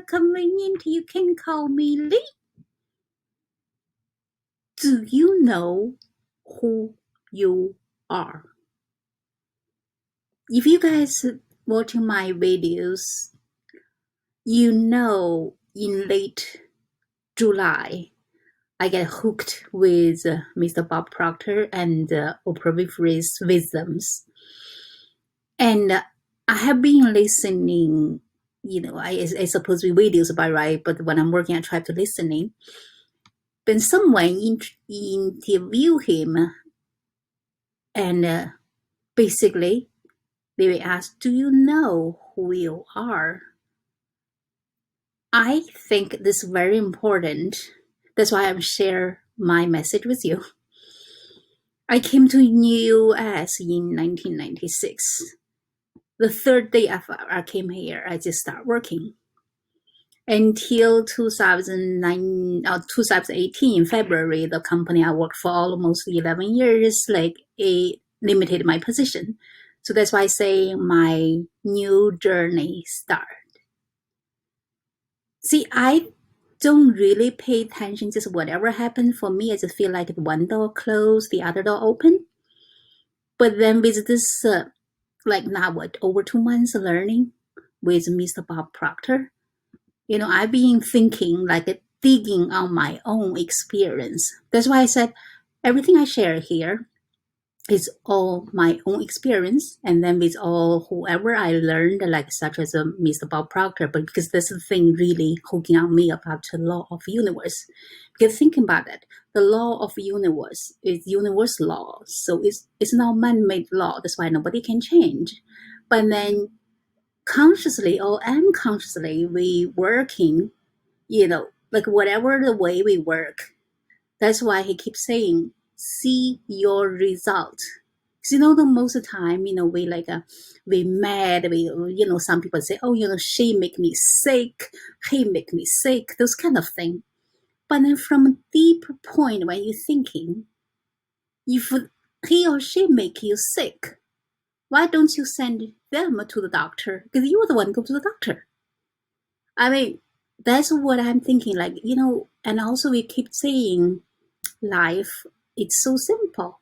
convenient, you can call me Lee. Do you know who you are? If you guys watching my videos, you know in late July, I get hooked with Mr. Bob Proctor and Oprah Winfrey's wisdoms. And I have been listening, I suppose with videos about right, but when I'm working, I try to listening. When someone interview him, and basically they will ask, do you know who you are? I think this is very important. That's why I'm share my message with you. I came to US in 1996. The third day after I came here, I just started working. Until 2018, February, the company I worked for almost 11 years, it limited my position. So that's why I say my new journey started. See, I don't really pay attention, just whatever happened for me. I just feel like one door closed, the other door open. But then with this, now over 2 months learning with Mr. Bob Proctor, I've been thinking, digging on my own experience. That's why I said everything I share here is all my own experience, and then with all whoever I learned, such as Mr. Bob Proctor, but because that's the thing really hooking on me about the law of universe. Because thinking about it, the law of universe is universal law, so it's not man-made law. That's why nobody can change. But then consciously or unconsciously, we working, whatever the way we work. That's why he keeps saying, see your result. Because the most of the time, we mad, some people say, she make me sick, he make me sick, those kind of thing. But then from a deeper point when you're thinking, if he or she make you sick, why don't you send them to the doctor? Because you're the one who goes to the doctor. I mean, that's what I'm thinking, and also we keep saying life, it's so simple.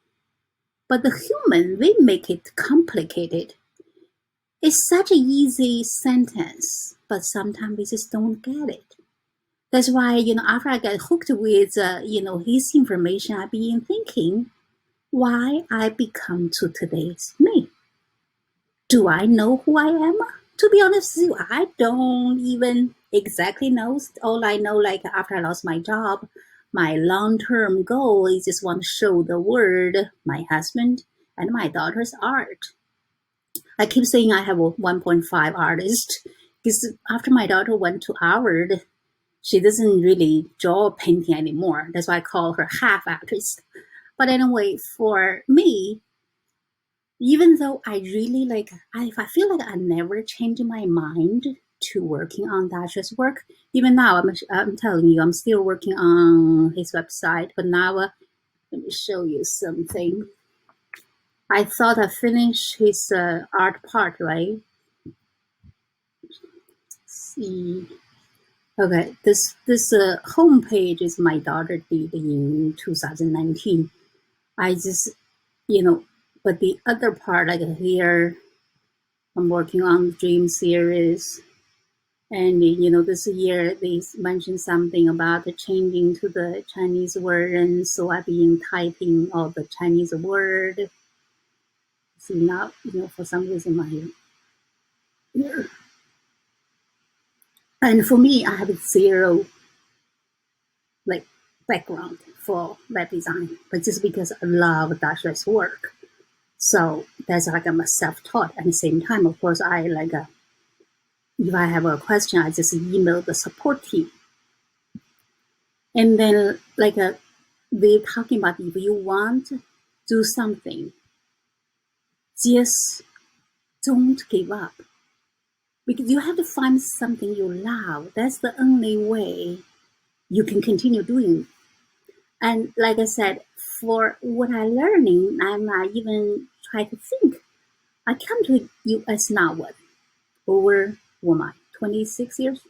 But the human, we make it complicated. It's such an easy sentence, but sometimes we just don't get it. That's why, after I get hooked with, his information, I've been thinking why I become to today's me. Do I know who I am? To be honest with you, I don't even exactly know. All I know, after I lost my job, my long-term goal is just want to show the world, my husband, and my daughter's art. I keep saying I have a 1.5 artist, because after my daughter went to Harvard, she doesn't really draw painting anymore. That's why I call her half artist. But anyway, for me, even though I really I feel like I never changed my mind to working on Dashuai's work. Even now, I'm telling you, I'm still working on his website. But now, let me show you something. I thought I finished his art part, right? Let's see. Okay, this homepage is my daughter did in 2019. I just, but the other part, here, I'm working on the Dream series. And, this year they mentioned something about the changing to the Chinese word. And so I've been typing all the Chinese word. See, now, for some reason my here. And for me, I have zero, background for web design. But just because I love Dashuai's work. So that's I'm a self-taught. At the same time, of course, I if I have a question, I just email the support team. And then they're talking about if you want to do something, just don't give up. Because you have to find something you love. That's the only way you can continue doing. And like I said, for what I'm learning, I'm not even trying to think. I come to US now, over, 26 years?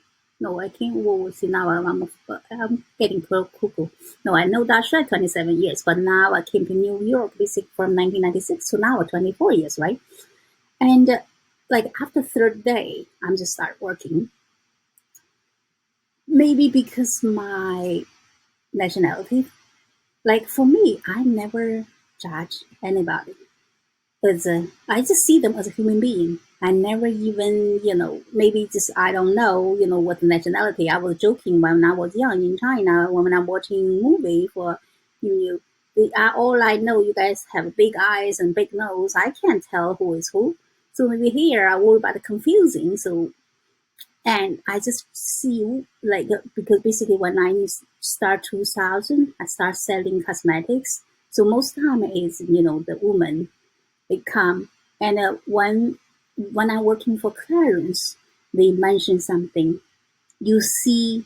No, I can't. Well, see now I'm getting cuckoo. No, I know Dashuai 27 years, but now I came to New York basically from 1996 to now 24 years, right? And like after third day, I'm just start working. Maybe because my nationality. Like for me, I never judge anybody. As I just see them as a human being. I never even, maybe just I don't know, what nationality. I was joking when I was young in China when I'm watching movie for you. All I know, you guys have big eyes and big nose. I can't tell who is who. So maybe here I worry about the confusing. So and I just see like because basically when I start 2000, I start selling cosmetics. So most time is the woman they come and when I'm working for clients, they mention something. You see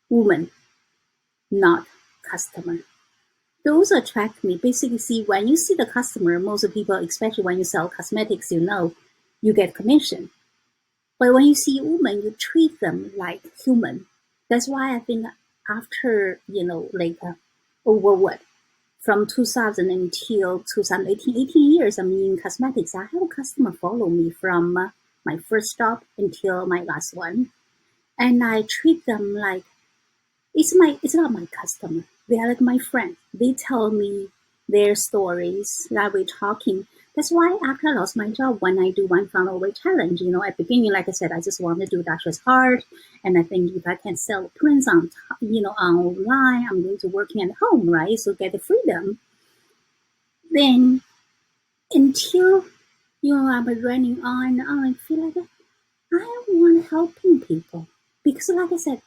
woman, not customer. Those attract me. Basically, see when you see the customer, most people, especially when you sell cosmetics, you get commission. But when you see women, you treat them like human. That's why I think after like over what from 2000 until 2018, 18 years I'm in cosmetics. I have a customer follow me from my first job until my last one, and I treat them like it's not my customer. They are like my friend. They tell me their stories that we're talking. That's why after I lost my job, when I do one funnel away challenge, at the beginning, like I said, I just want to do that was hard. And I think if I can sell prints online, I'm going to working at home, right? So get the freedom. Then until, I'm running on, I feel like I want helping people. Because like I said,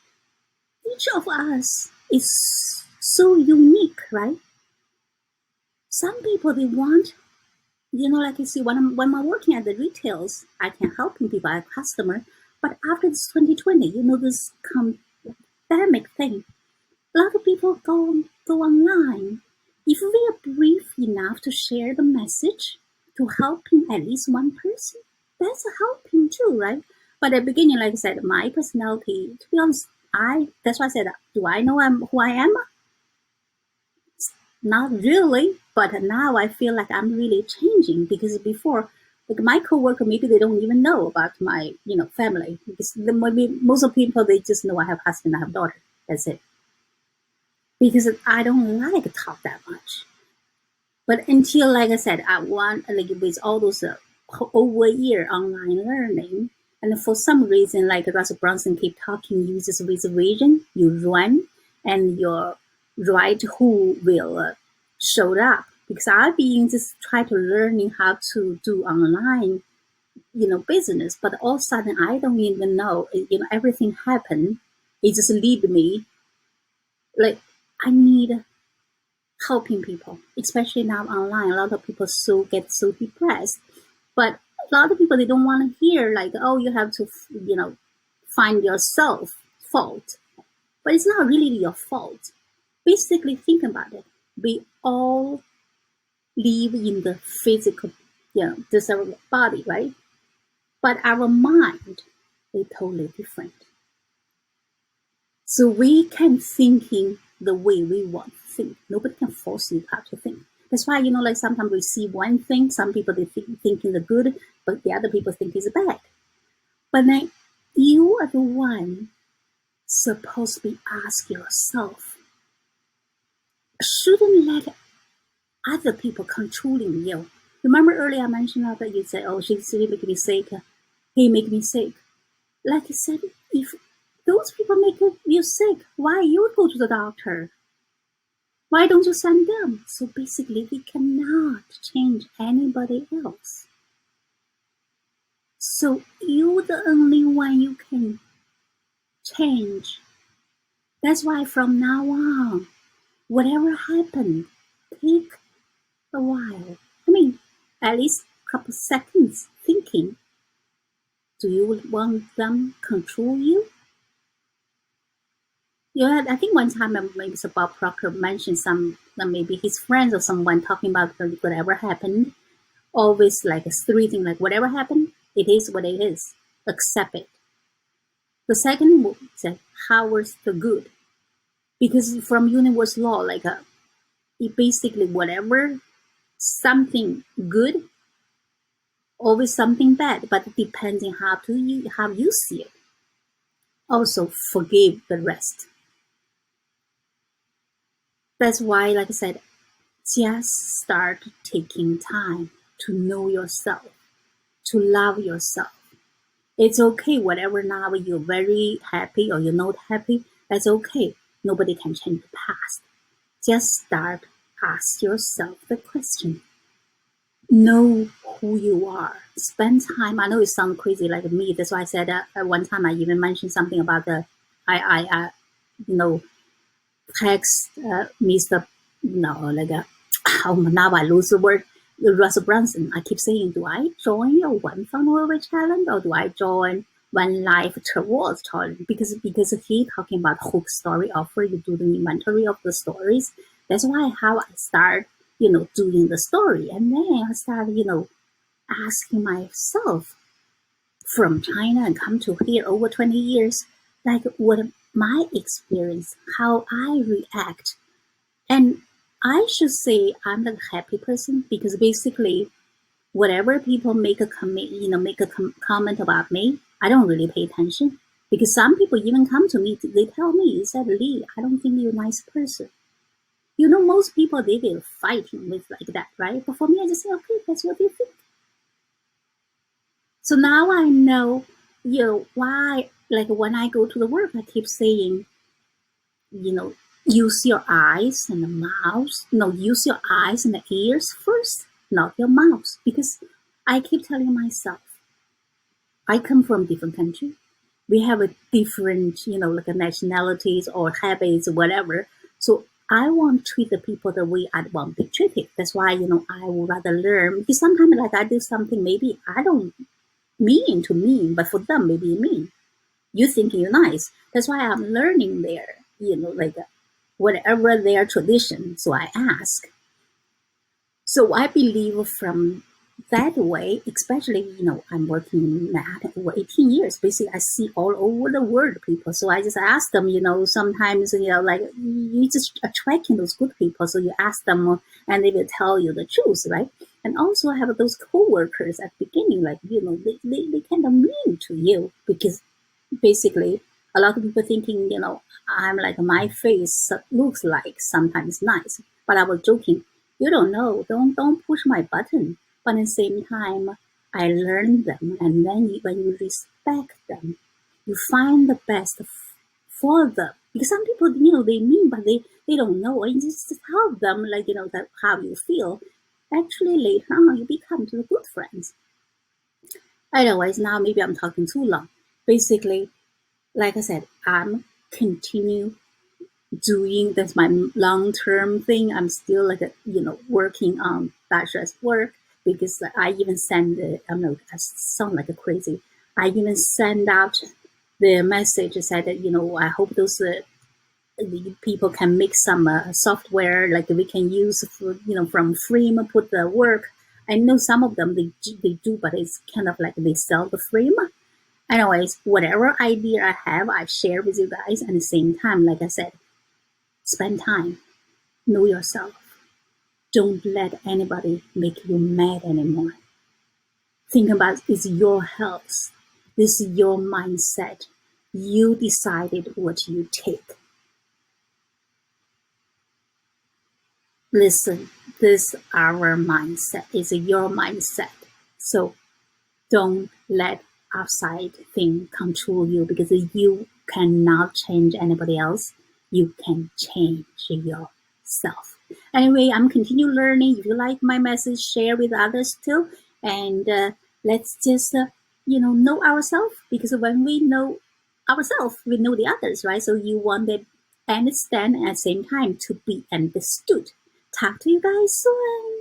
each of us is so unique, right? Some people they want, like you see when I'm working at the retails, I can helping people as customer. But after this 2020, this pandemic thing, a lot of people go online. If we are brief enough to share the message to helping at least one person, that's a helping too, right? But at the beginning, like I said, my personality, to be honest, I that's why I said, do I know who I am? Not really, but now I feel like I'm really changing because before, like my coworker, maybe they don't even know about my, family because maybe most of people they just know I have husband, I have daughter. That's it. Because I don't like to talk that much. But until, like I said, I want like with all those over a year online learning, and for some reason, like Russell Brunson keep talking, you just with vision, you run, and your right who will show up. Because I've been just try to learning how to do online, business, but all of a sudden I don't even know, everything happened. It just lead me like I need helping people, especially now online. A lot of people get so depressed, but a lot of people they don't want to hear like, oh, you have to, find yourself fault. But it's not really your fault. Basically, think about it. We all live in the physical, this our body, right? But our mind is totally different. So we can thinking the way we want to think. Nobody can force you how to think. That's why, like sometimes we see one thing, some people they thinking the good, but the other people think is bad. But then you are the one supposed to be ask yourself, shouldn't let other people controlling you. Remember earlier I mentioned that you said, oh, she's really making me sick. He make me sick. Like I said, if those people make you sick, why you go to the doctor? Why don't you send them? So basically, we cannot change anybody else. So you're the only one you can change. That's why from now on, whatever happened, take a while. I mean, at least a couple seconds thinking. Do you want them control you? Yeah, I think one time maybe it's about Proctor mentioned some maybe his friends or someone talking about whatever happened. Always like a three thing like whatever happened, it is what it is. Accept it. The second book said Howard's the Good, because from universe law, it basically whatever something good, always something bad, but depending how you see it. Also forgive the rest. That's why, like I said, just start taking time to know yourself, to love yourself. It's okay, whatever now you're very happy or you're not happy, that's okay. Nobody can change the past. Just start, ask yourself the question. Know who you are. Spend time. I know it sounds crazy like me. That's why I said one time I even mentioned something about you know, text Mr. No, oh, now I lose the word. Russell Brunson. I keep saying, do I join your One Funnel Away challenge or do I join One Life Towards challenge? Because he talking about hook story offer. You do the inventory of the stories. That's why how I start, doing the story, and then I start, asking myself from China and come to here over 20 years, like what my experience, how I react. And I should say I'm the happy person because basically whatever people make a comment about me, I don't really pay attention because some people even come to me, they tell me, they said, Lee, I don't think you're a nice person. Most people, they will fighting with like that, right? But for me, I just say, okay, that's what you think. So now I know, why, like when I go to the work, I keep saying, use your eyes and the mouth. No, use your eyes and the ears first, not your mouth. Because I keep telling myself, I come from different country. We have a different, like a nationalities or habits or whatever. So I want to treat the people the way I want to be treated. That's why, I would rather learn. Because sometimes like I do something, maybe I don't mean to mean, but for them, maybe mean. You think you're nice. That's why I'm learning there, whatever their tradition. So I ask. So I believe from that way, especially, I'm working in that over 18 years. Basically, I see all over the world people. So I just ask them, sometimes, like you just attracting those good people. So you ask them and they will tell you the truth, right? And also I have those coworkers at the beginning, like, they kind of mean to you because basically a lot of people thinking, I'm like my face looks like sometimes nice, but I was joking. You don't know, don't push my button. But at the same time, I learn them, and then when you respect them, you find the best for them. Because some people, they mean, but they don't know, and you just help them, like that how you feel. Actually, later on, you become the good friends. Otherwise, now maybe I'm talking too long. Basically, like I said, I'm continue doing that's my long term thing. I'm still like working on bachelor's work because I even send I'm not I sound like a crazy. I even send out the message said that I hope those the people can make some software like we can use for, from frame put the work. I know some of them they do, but it's kind of like they sell the frame. Anyways, whatever idea I have, I share with you guys. At the same time, like I said, spend time, know yourself. Don't let anybody make you mad anymore. Think about it's your health. This is your mindset. You decided what you take. Listen, this our mindset is your mindset. So don't let outside thing control you because you cannot change anybody else. You can change yourself. Anyway, I'm continue learning. If you like my message, share with others too. And let's just know ourselves because when we know ourselves, we know the others, right? So you want to understand at the same time to be understood. Talk to you guys soon.